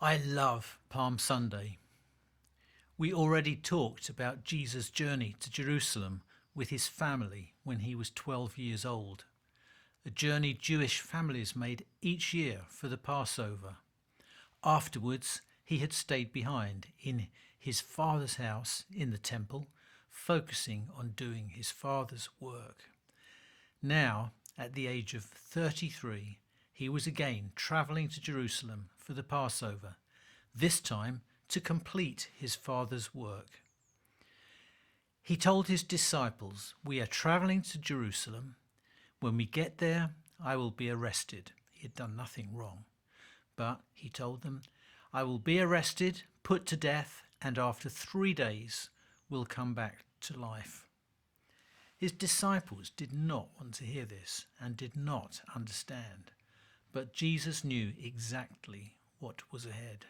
I love Palm Sunday. We already talked about Jesus' journey to Jerusalem with his family when he was 12 years old, a journey Jewish families made each year for the Passover. Afterwards, he had stayed behind in his father's house in the temple, focusing on doing his father's work. Now, at the age of 33, he was again travelling to Jerusalem for the Passover, this time to complete his father's work. He told his disciples, "We are travelling to Jerusalem. When we get there, I will be arrested." He had done nothing wrong. But he told them, "I will be arrested, put to death, and after 3 days will come back to life." His disciples did not want to hear this and did not understand. But Jesus knew exactly what was ahead.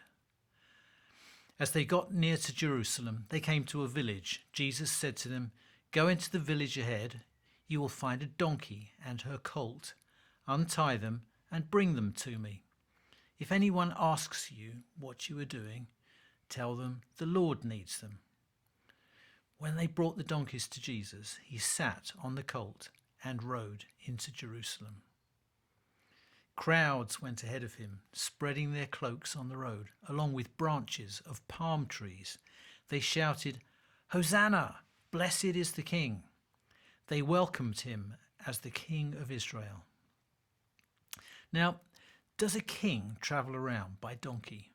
As they got near to Jerusalem, they came to a village. Jesus said to them, "Go into the village ahead. You will find a donkey and her colt. Untie them and bring them to me. If anyone asks you what you are doing, tell them the Lord needs them." When they brought the donkeys to Jesus, he sat on the colt and rode into Jerusalem. Crowds went ahead of him, spreading their cloaks on the road, along with branches of palm trees. They shouted, "Hosanna! Blessed is the King!" They welcomed him as the King of Israel. Now, does a king travel around by donkey?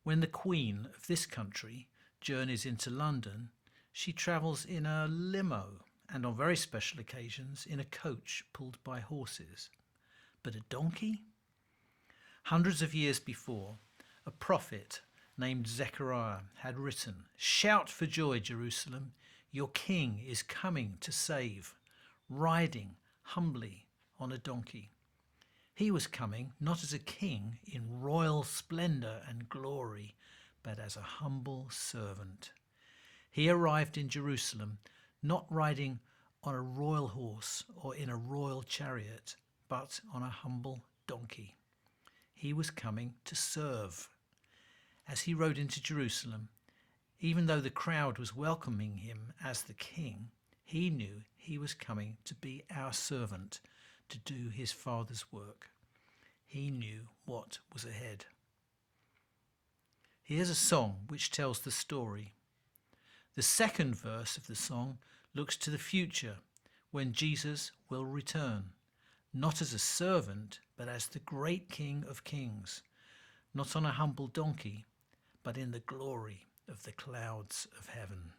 When the Queen of this country journeys into London, she travels in a limo and on very special occasions in a coach pulled by horses. But a donkey? Hundreds of years before, a prophet named Zechariah had written, "Shout for joy, Jerusalem, your king is coming to save, riding humbly on a donkey." He was coming not as a king in royal splendor and glory, but as a humble servant. He arrived in Jerusalem not riding on a royal horse or in a royal chariot, but on a humble donkey. He was coming to serve. As he rode into Jerusalem, even though the crowd was welcoming him as the king, he knew he was coming to be our servant, to do his Father's work. He knew what was ahead. Here's a song which tells the story. The second verse of the song looks to the future, when Jesus will return, not as a servant, but as the great King of Kings, not on a humble donkey, but in the glory of the clouds of heaven.